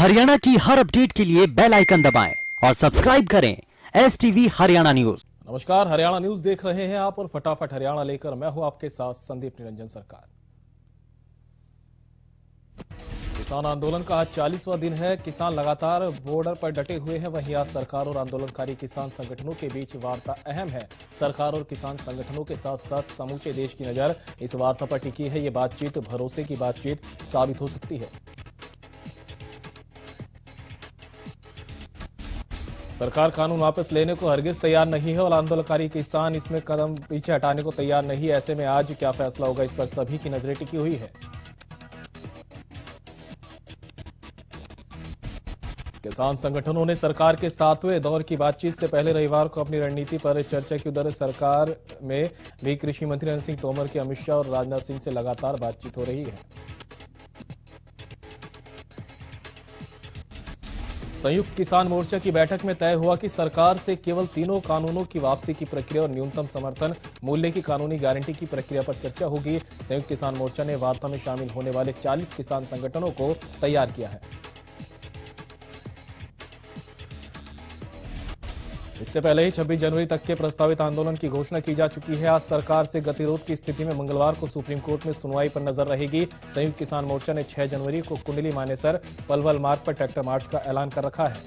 हरियाणा की हर अपडेट के लिए बेल आइकन दबाएं और सब्सक्राइब करें STV हरियाणा न्यूज। नमस्कार, हरियाणा न्यूज देख रहे हैं आप और फटाफट हरियाणा लेकर मैं हूं आपके साथ संदीप निरंजन सरकार। किसान आंदोलन का आज 40वां दिन है। किसान लगातार बॉर्डर पर डटे हुए हैं। वहीं आज सरकार और आंदोलनकारी किसान संगठनों के बीच वार्ता अहम है। सरकार और किसान संगठनों के साथ साथ समूचे देश की नजर इस वार्ता पर टिकी है। ये बातचीत भरोसे की बातचीत साबित हो सकती है। सरकार कानून वापस लेने को हरगिज तैयार नहीं है और आंदोलनकारी किसान इसमें कदम पीछे हटाने को तैयार नहीं है। ऐसे में आज क्या फैसला होगा, इस पर सभी की नजरें टिकी हुई है। किसान संगठनों ने सरकार के 7वें दौर की बातचीत से पहले रविवार को अपनी रणनीति पर चर्चा की। उधर सरकार में भी कृषि मंत्री नरेंद्र सिंह तोमर की अमित शाह और राजनाथ सिंह से लगातार बातचीत हो रही है। संयुक्त किसान मोर्चा की बैठक में तय हुआ कि सरकार से केवल तीनों कानूनों की वापसी की प्रक्रिया और न्यूनतम समर्थन मूल्य की कानूनी गारंटी की प्रक्रिया पर चर्चा होगी। संयुक्त किसान मोर्चा ने वार्ता में शामिल होने वाले 40 किसान संगठनों को तैयार किया है। इससे पहले ही 26 जनवरी तक के प्रस्तावित आंदोलन की घोषणा की जा चुकी है। आज सरकार से गतिरोध की स्थिति में मंगलवार को सुप्रीम कोर्ट में सुनवाई पर नजर रहेगी। संयुक्त किसान मोर्चा ने 6 जनवरी को कुंडली मानेसर पलवल मार्ग पर ट्रैक्टर मार्च का ऐलान कर रखा है।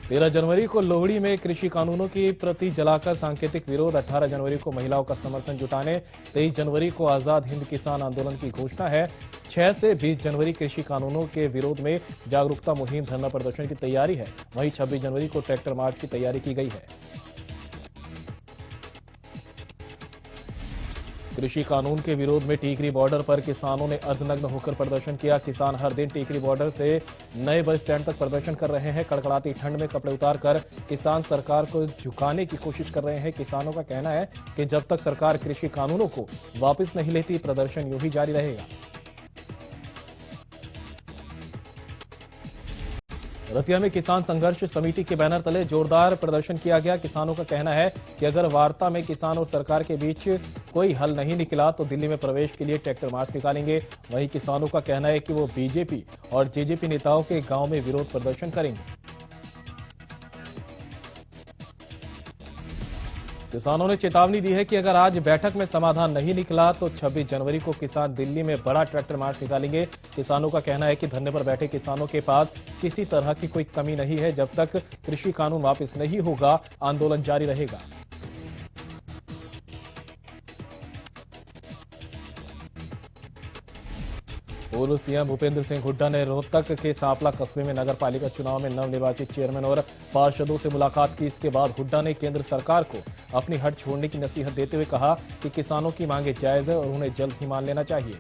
13 जनवरी को लोहड़ी में कृषि कानूनों की प्रति जलाकर सांकेतिक विरोध। 18 जनवरी को महिलाओं का समर्थन जुटाने 23 जनवरी को आजाद हिंद किसान आंदोलन की घोषणा है। 6 से 20 जनवरी कृषि कानूनों के विरोध में जागरूकता मुहिम धरना प्रदर्शन की तैयारी है। वहीं 26 जनवरी को ट्रैक्टर मार्च की तैयारी की गई है। कृषि कानून के विरोध में टीकरी बॉर्डर पर किसानों ने अर्धनग्न होकर प्रदर्शन किया। किसान हर दिन टीकरी बॉर्डर से नए बस स्टैंड तक प्रदर्शन कर रहे हैं। कड़कड़ाती ठंड में कपड़े उतारकर किसान सरकार को झुकाने की कोशिश कर रहे हैं। किसानों का कहना है कि जब तक सरकार कृषि कानूनों को वापस नहीं लेती, प्रदर्शन यूं ही जारी रहेगा। रतिया में किसान संघर्ष समिति के बैनर तले जोरदार प्रदर्शन किया गया। किसानों का कहना है कि अगर वार्ता में किसान और सरकार के बीच कोई हल नहीं निकला तो दिल्ली में प्रवेश के लिए ट्रैक्टर मार्च निकालेंगे। वहीं किसानों का कहना है कि वो बीजेपी और जेजेपी नेताओं के गांव में विरोध प्रदर्शन करेंगे। किसानों ने चेतावनी दी है कि अगर आज बैठक में समाधान नहीं निकला तो 26 जनवरी को किसान दिल्ली में बड़ा ट्रैक्टर मार्च निकालेंगे। किसानों का कहना है कि धरने पर बैठे किसानों के पास किसी तरह की कोई कमी नहीं है। जब तक कृषि कानून वापस नहीं होगा, आंदोलन जारी रहेगा। पूर्व सीएम भूपेंद्र सिंह हुड्डा ने रोहतक के सांपला कस्बे में नगर पालिका चुनाव में नवनिर्वाचित चेयरमैन और पार्षदों से मुलाकात की। इसके बाद हुड्डा ने केंद्र सरकार को अपनी हट छोड़ने की नसीहत देते हुए कहा कि किसानों की मांगे जायज है और उन्हें जल्द ही मान लेना चाहिए।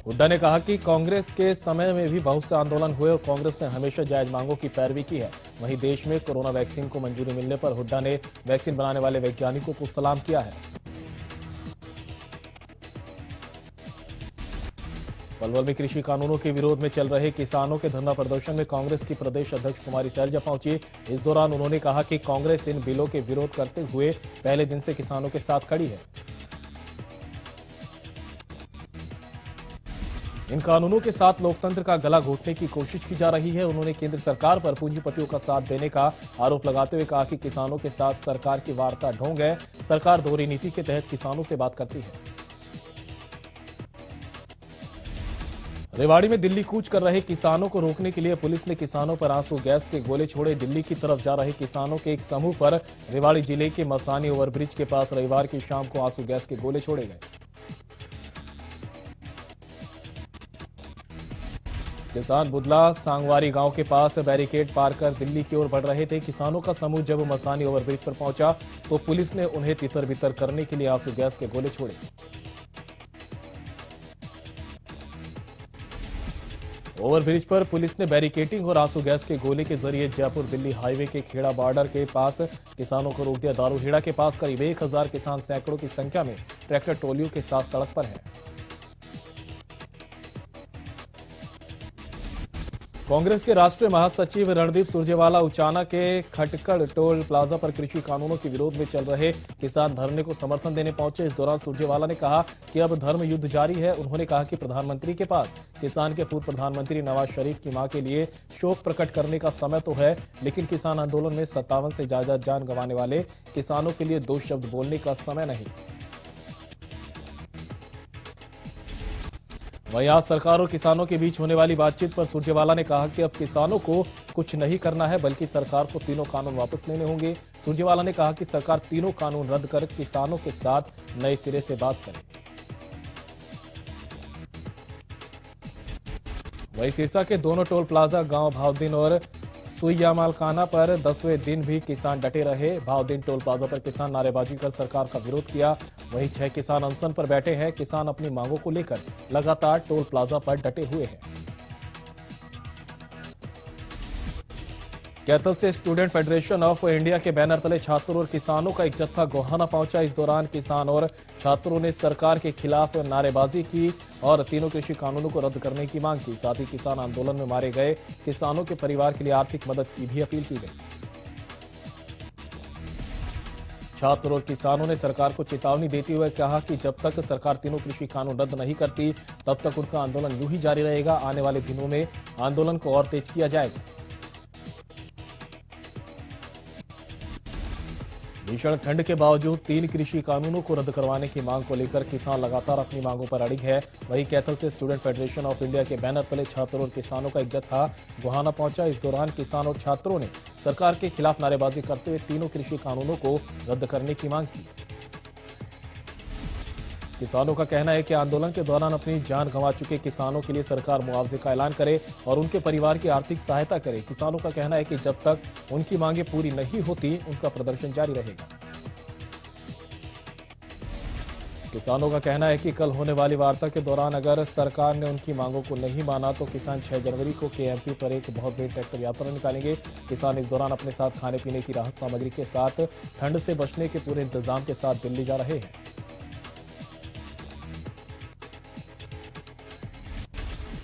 हुड्डा ने कहा कि कांग्रेस के समय में भी बहुत से आंदोलन हुए और कांग्रेस ने हमेशा जायज मांगों की पैरवी की है। वहीं देश में कोरोना वैक्सीन को मंजूरी मिलने पर हुड्डा ने वैक्सीन बनाने वाले वैज्ञानिकों को सलाम किया है। पलवल में कृषि कानूनों के विरोध में चल रहे किसानों के धरना प्रदर्शन में कांग्रेस की प्रदेश अध्यक्ष कुमारी सैलजा पहुंची। इस दौरान उन्होंने कहा कि कांग्रेस इन बिलों के विरोध करते हुए पहले दिन से किसानों के साथ खड़ी है। इन कानूनों के साथ लोकतंत्र का गला घोटने की कोशिश की जा रही है। उन्होंने केंद्र सरकार पर पूंजीपतियों का साथ देने का आरोप लगाते हुए कहा कि किसानों के साथ सरकार की वार्ता ढोंग है। सरकार दोहरी नीति के तहत किसानों से बात करती है। रेवाड़ी में दिल्ली कूच कर रहे किसानों को रोकने के लिए पुलिस ने किसानों पर आंसू गैस के गोले छोड़े। दिल्ली की तरफ जा रहे किसानों के एक समूह पर रेवाड़ी जिले के मसानी ओवरब्रिज के पास रविवार की शाम को आंसू गैस के गोले छोड़े गए। किसान बुदला सांगवारी गांव के पास बैरिकेड पार कर दिल्ली की ओर बढ़ रहे थे। किसानों का समूह जब मसानी ओवरब्रिज पर पहुंचा तो पुलिस ने उन्हें तितर बितर करने के लिए आंसू गैस के गोले छोड़े। ओवरब्रिज पर पुलिस ने बैरिकेडिंग और आंसू गैस के गोले के जरिए जयपुर दिल्ली हाईवे के खेड़ा बॉर्डर के पास किसानों को रोक दिया। दारूहेड़ा के पास करीब 1000 किसान सैकड़ों की संख्या में ट्रैक्टर टोलियों के साथ सड़क पर है। कांग्रेस के राष्ट्रीय महासचिव रणदीप सुरजेवाला उचाना के खटकड़ टोल प्लाजा पर कृषि कानूनों के विरोध में चल रहे किसान धरने को समर्थन देने पहुंचे। इस दौरान सुरजेवाला ने कहा कि अब धर्म युद्ध जारी है। उन्होंने कहा कि प्रधानमंत्री के पास किसान के पूर्व प्रधानमंत्री नवाज शरीफ की मां के लिए शोक प्रकट करने का समय तो है, लेकिन किसान आंदोलन में 57 से ज्यादा जान गंवाने वाले किसानों के लिए 2 शब्द बोलने का समय नहीं। वहीं आज सरकार और किसानों के बीच होने वाली बातचीत पर सुरजेवाला ने कहा कि अब किसानों को कुछ नहीं करना है, बल्कि सरकार को तीनों कानून वापस लेने होंगे। सुरजेवाला ने कहा कि सरकार तीनों कानून रद्द कर किसानों के साथ नए सिरे से बात करे। वहीं सिरसा के दोनों टोल प्लाजा गांव भावदीन और सुइयामालकाना पर 10वें दिन भी किसान डटे रहे। भावदीन टोल प्लाजा पर किसान नारेबाजी कर सरकार का विरोध किया। वहीं 6 किसान अनशन पर बैठे हैं। किसान अपनी मांगों को लेकर लगातार टोल प्लाजा पर डटे हुए हैं। कैथल से स्टूडेंट फेडरेशन ऑफ इंडिया के बैनर तले छात्रों और किसानों का एक जत्था गोहाना पहुंचा। इस दौरान किसान और छात्रों ने सरकार के खिलाफ नारेबाजी की और तीनों कृषि कानूनों को रद्द करने की मांग की। साथ ही किसान आंदोलन में मारे गए किसानों के परिवार के लिए आर्थिक मदद की भी अपील की गई। छात्रों और किसानों ने सरकार को चेतावनी देते हुए कहा कि जब तक सरकार तीनों कृषि कानून रद्द नहीं करती, तब तक उनका आंदोलन यूं ही जारी रहेगा। आने वाले दिनों में आंदोलन को और तेज किया जाएगा। भीषण ठंड के बावजूद 3 कृषि कानूनों को रद्द करवाने की मांग को लेकर किसान लगातार अपनी मांगों पर अड़िग है। वहीं कैथल से स्टूडेंट फेडरेशन ऑफ इंडिया के बैनर तले छात्रों और किसानों का एक जत्था गोहाना पहुंचा। इस दौरान किसान और छात्रों ने सरकार के खिलाफ नारेबाजी करते हुए तीनों कृषि कानूनों को रद्द करने की मांग की। किसानों का कहना है कि आंदोलन के दौरान अपनी जान गंवा चुके किसानों के लिए सरकार मुआवजे का ऐलान करे और उनके परिवार की आर्थिक सहायता करे। किसानों का कहना है कि जब तक उनकी मांगें पूरी नहीं होती, उनका प्रदर्शन जारी रहेगा। किसानों का कहना है कि कल होने वाली वार्ता के दौरान अगर सरकार ने उनकी मांगों को नहीं माना तो किसान 6 जनवरी को केएमपी पर एक बहुत बड़ी ट्रैक्टर यात्रा निकालेंगे। किसान इस दौरान अपने साथ खाने पीने की राहत सामग्री के साथ ठंड से बचने के पूरे इंतजाम के साथ दिल्ली जा रहे हैं।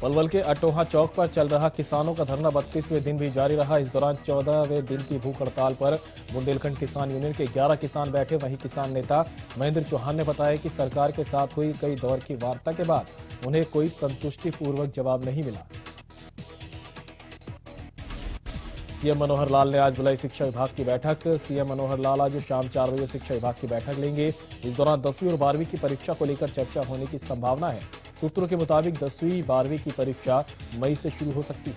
पलवल के अटोहा चौक पर चल रहा किसानों का धरना 32वें दिन भी जारी रहा। इस दौरान 14वें दिन की भूख हड़ताल पर बुंदेलखंड किसान यूनियन के 11 किसान बैठे। वहीं किसान नेता महेंद्र चौहान ने बताया कि सरकार के साथ हुई कई दौर की वार्ता के बाद उन्हें कोई संतुष्टिपूर्वक जवाब नहीं मिला। सीएम मनोहर लाल ने आज बुलाई शिक्षा विभाग की बैठक। सीएम मनोहर लाल आज शाम 4 बजे शिक्षा विभाग की बैठक लेंगे। इस दौरान 10वीं और 12वीं की परीक्षा को लेकर चर्चा होने की संभावना है। सूत्रों के मुताबिक 10वीं 12वीं की परीक्षा मई से शुरू हो सकती है।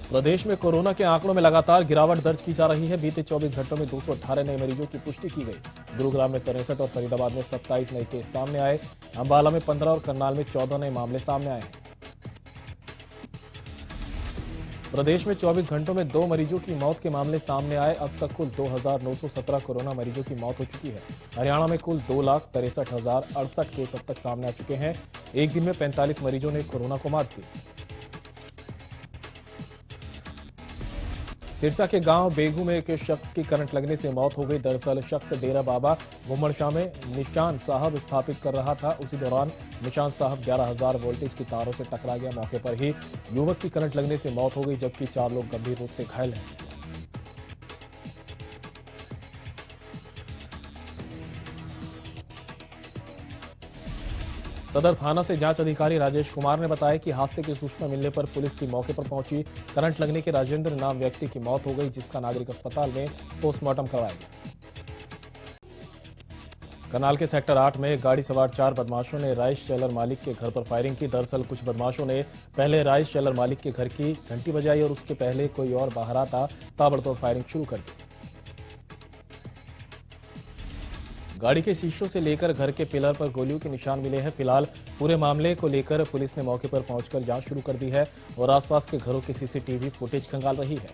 प्रदेश में कोरोना के आंकड़ों में लगातार गिरावट दर्ज की जा रही है। बीते 24 घंटों में 218 नए मरीजों की पुष्टि की गई। गुरुग्राम में 63 और फरीदाबाद में 27 नए केस सामने आए। अंबाला में 15 और करनाल में 14 नए मामले सामने आए हैं। प्रदेश में 24 घंटों में 2 मरीजों की मौत के मामले सामने आए। अब तक कुल 2917 कोरोना मरीजों की मौत हो चुकी है। हरियाणा में कुल 2,63,068 केस अब तक सामने आ चुके हैं। एक दिन में 45 मरीजों ने कोरोना को मात दी। सिरसा के गांव बेगू में एक शख्स की करंट लगने से मौत हो गई। दरअसल शख्स डेरा बाबा गुम्मड़शाह में निशान साहब स्थापित कर रहा था। उसी दौरान निशान साहब 11,000 वोल्टेज की तारों से टकरा गया। मौके पर ही युवक की करंट लगने से मौत हो गई, जबकि 4 लोग गंभीर रूप से घायल हैं। सदर थाना से जांच अधिकारी राजेश कुमार ने बताया कि हादसे की सूचना मिलने पर पुलिस की मौके पर पहुंची। करंट लगने के राजेंद्र नाम व्यक्ति की मौत हो गई, जिसका नागरिक अस्पताल में पोस्टमार्टम करवाया गया। करनाल के सेक्टर 8 में गाड़ी सवार 4 बदमाशों ने राइस सेलर मालिक के घर पर फायरिंग की। दरअसल कुछ बदमाशों ने पहले राइस सेलर मालिक के घर की घंटी बजाई और उसके पहले कोई और बाहर आता ताबड़तोड़ फायरिंग शुरू कर दी। गाड़ी के शीशों से लेकर घर के पिलर पर गोलियों के निशान मिले हैं। फिलहाल पूरे मामले को लेकर पुलिस ने मौके पर पहुंचकर जांच शुरू कर दी है और आसपास के घरों की सीसीटीवी फुटेज खंगाल रही है।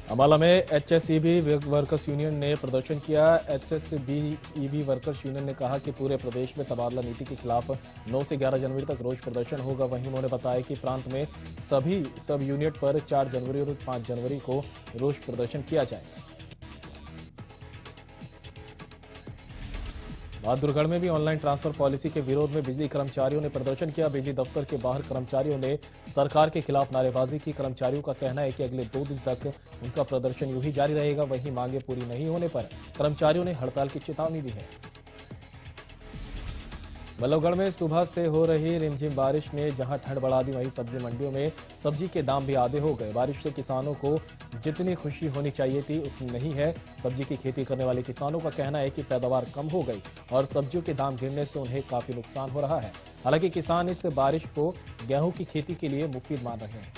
अंबाला में एचएसईबी वर्कर्स यूनियन ने प्रदर्शन किया। एचएसईबी वर्कर्स यूनियन ने कहा कि पूरे प्रदेश में तबादला नीति के खिलाफ 9 से 11 जनवरी तक रोष प्रदर्शन होगा। वहीं उन्होंने बताया कि प्रांत में सभी सब यूनिट पर 4 जनवरी और 5 जनवरी को रोष प्रदर्शन किया जाएगा। बहादुरगढ़ में भी ऑनलाइन ट्रांसफर पॉलिसी के विरोध में बिजली कर्मचारियों ने प्रदर्शन किया। बिजली दफ्तर के बाहर कर्मचारियों ने सरकार के खिलाफ नारेबाजी की। कर्मचारियों का कहना है कि अगले 2 दिन तक उनका प्रदर्शन यूं ही जारी रहेगा। वहीं मांगे पूरी नहीं होने पर कर्मचारियों ने हड़ताल की चेतावनी दी है। बल्लभगढ़ में सुबह से हो रही रिमझिम बारिश ने जहां ठंड बढ़ा दी, वहीं सब्जी मंडियों में सब्जी के दाम भी आधे हो गए। बारिश से किसानों को जितनी खुशी होनी चाहिए थी उतनी नहीं है। सब्जी की खेती करने वाले किसानों का कहना है कि पैदावार कम हो गई और सब्जियों के दाम गिरने से उन्हें काफी नुकसान हो रहा है। हालांकि किसान इस बारिश को गेहूं की खेती के लिए मुफीद मान रहे हैं।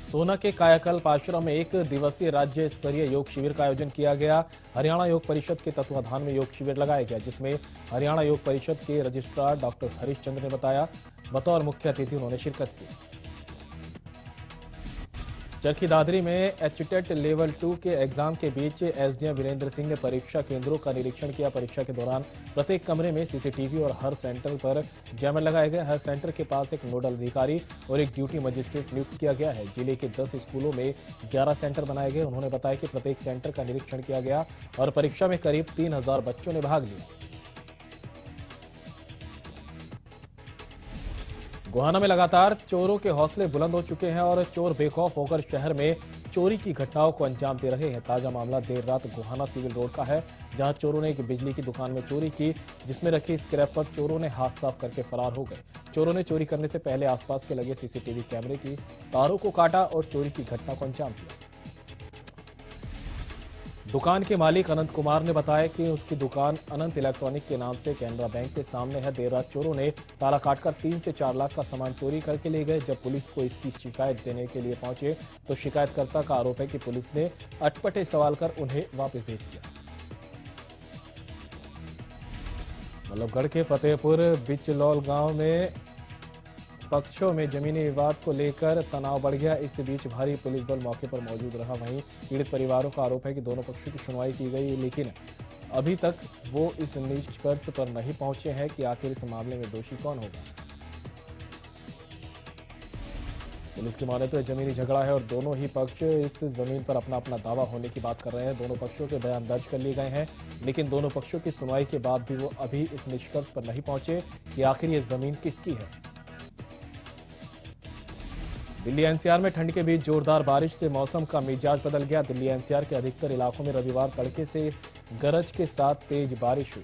सोना के कायाकल्प आश्रम में 1 दिवसीय राज्य स्तरीय योग शिविर का आयोजन किया गया। हरियाणा योग परिषद के तत्वाधान में योग शिविर लगाया गया, जिसमें हरियाणा योग परिषद के रजिस्ट्रार डॉक्टर हरीश चंद्र ने बताया। बतौर मुख्य अतिथि उन्होंने शिरकत की। चरखी दादरी में एचटेट लेवल 2 के एग्जाम के बीच एसडीएम वीरेंद्र सिंह ने परीक्षा केंद्रों का निरीक्षण किया। परीक्षा के दौरान प्रत्येक कमरे में सीसीटीवी और हर सेंटर पर जैमर लगाए गए। हर सेंटर के पास एक नोडल अधिकारी और एक ड्यूटी मजिस्ट्रेट नियुक्त किया गया है। जिले के 10 स्कूलों में 11 सेंटर बनाए गए। उन्होंने बताया कि प्रत्येक सेंटर का निरीक्षण किया गया और परीक्षा में करीब 3000 बच्चों ने भाग लिया। गोहाना में लगातार चोरों के हौसले बुलंद हो चुके हैं और चोर बेखौफ होकर शहर में चोरी की घटनाओं को अंजाम दे रहे हैं। ताजा मामला देर रात गोहाना सिविल रोड का है, जहां चोरों ने एक बिजली की दुकान में चोरी की, जिसमें रखी स्क्रैप पर चोरों ने हाथ साफ करके फरार हो गए। चोरों ने चोरी करने से पहले आसपास के लगे सीसीटीवी कैमरे की तारों को काटा और चोरी की घटना को अंजाम दिया। दुकान के मालिक अनंत कुमार ने बताया कि उसकी दुकान अनंत इलेक्ट्रॉनिक के नाम से कैनरा बैंक के सामने है। देर रात चोरों ने ताला काटकर 3 से 4 लाख का सामान चोरी करके ले गए। जब पुलिस को इसकी शिकायत देने के लिए पहुंचे तो शिकायतकर्ता का आरोप है कि पुलिस ने अटपटे सवाल कर उन्हें वापस भेज दिया। बल्लभगढ़ के फतेहपुर बिचलौल गांव में पक्षों में जमीनी विवाद को लेकर तनाव बढ़ गया। इस बीच भारी पुलिस बल मौके पर मौजूद रहा। वहीं पीड़ित परिवारों का आरोप है कि दोनों पक्षों की सुनवाई की गई, लेकिन अभी तक वो इस निष्कर्ष पर नहीं पहुंचे हैं कि आखिर इस मामले में दोषी कौन होगा। पुलिस की माने तो जमीनी झगड़ा है और दोनों ही पक्ष इस जमीन पर अपना अपना दावा होने की बात कर रहे हैं। दोनों पक्षों के बयान दर्ज कर लिए गए हैं, लेकिन दोनों पक्षों की सुनवाई के बाद भी वो अभी इस निष्कर्ष पर नहीं पहुंचे कि आखिर ये जमीन किसकी है। दिल्ली एनसीआर में ठंड के बीच जोरदार बारिश से मौसम का मिजाज बदल गया। दिल्ली एनसीआर के अधिकतर इलाकों में रविवार तड़के से गरज के साथ तेज बारिश हुई।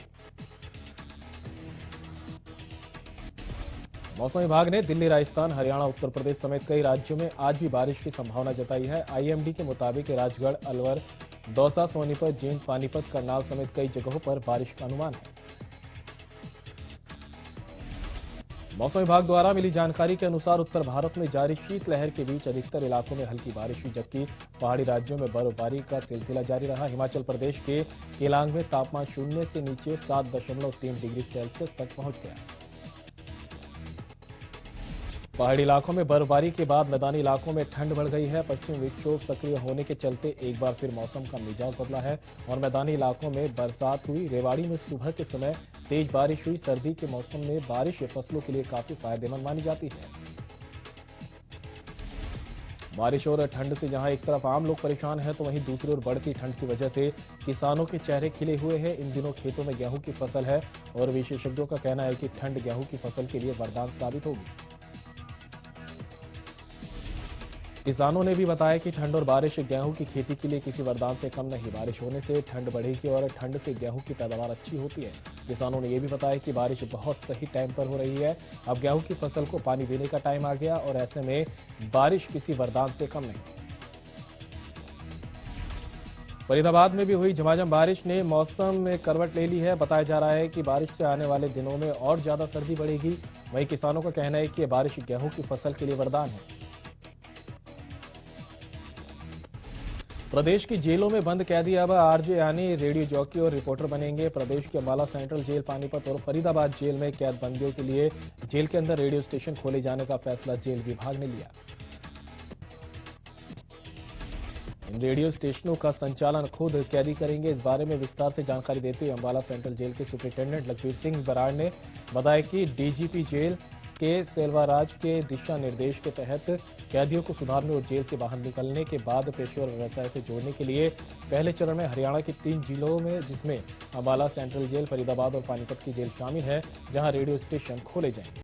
मौसम विभाग ने दिल्ली, राजस्थान, हरियाणा, उत्तर प्रदेश समेत कई राज्यों में आज भी बारिश की संभावना जताई है। आईएमडी के मुताबिक राजगढ़, अलवर, दौसा, सोनीपत, जींद, पानीपत, करनाल समेत कई जगहों पर बारिश का अनुमान है। मौसम विभाग द्वारा मिली जानकारी के अनुसार उत्तर भारत में जारी शीतलहर के बीच अधिकतर इलाकों में हल्की बारिश हुई, जबकि पहाड़ी राज्यों में बर्फबारी का सिलसिला जारी रहा। हिमाचल प्रदेश के केलांग में तापमान 0 से नीचे 7.3 डिग्री सेल्सियस तक पहुंच गया। पहाड़ी इलाकों में बर्फबारी के बाद मैदानी इलाकों में ठंड बढ़ गई है। पश्चिमी विक्षोभ सक्रिय होने के चलते एक बार फिर मौसम का मिजाज बदला है और मैदानी इलाकों में बरसात हुई। रेवाड़ी में सुबह के समय तेज बारिश हुई। सर्दी के मौसम में बारिश फसलों के लिए काफी फायदेमंद मानी जाती है। बारिश और ठंड से जहां एक तरफ आम लोग परेशान हैं, तो वहीं दूसरी ओर बढ़ती ठंड की वजह से किसानों के चेहरे खिले हुए हैं। इन दिनों खेतों में गेहूं की फसल है और विशेषज्ञों का कहना है कि ठंड गेहूं की फसल के लिए वरदान साबित होगी। किसानों ने भी बताया कि ठंड और बारिश गेहूं की खेती के लिए किसी वरदान से कम नहीं। बारिश होने से ठंड बढ़ेगी और ठंड से गेहूं की पैदावार अच्छी होती है। किसानों ने यह भी बताया कि बारिश बहुत सही टाइम पर हो रही है। अब गेहूं की फसल को पानी देने का टाइम आ गया और ऐसे में बारिश किसी वरदान से कम नहीं। फरीदाबाद में भी हुई झमाझम बारिश ने मौसम में करवट ले ली है। बताया जा रहा है कि बारिश से आने वाले दिनों में और ज्यादा सर्दी बढ़ेगी। वहीं किसानों का कहना है कि यह बारिश गेहूं की फसल के लिए वरदान है। प्रदेश की जेलों में बंद कैदी अब आरजे यानी रेडियो जॉकी और रिपोर्टर बनेंगे। प्रदेश के अम्बाला सेंट्रल जेल, पानीपत और फरीदाबाद जेल में कैद बंदियों के लिए जेल के अंदर रेडियो स्टेशन खोले जाने का फैसला जेल विभाग ने लिया। इन रेडियो स्टेशनों का संचालन खुद कैदी करेंगे। इस बारे में विस्तार से जानकारी देते हुए अम्बाला सेंट्रल जेल के सुपरिंटेंडेंट लखबीर सिंह बराड़ ने बताया कि डीजीपी जेल के सेल्वाराज के दिशा निर्देश के तहत कैदियों को सुधारने और जेल से बाहर निकलने के बाद पेशेवर व्यवसाय से जोड़ने के लिए पहले चरण में हरियाणा के 3 जिलों में, जिसमें अंबाला सेंट्रल जेल, फरीदाबाद और पानीपत की जेल शामिल है, जहां रेडियो स्टेशन खोले जाएंगे।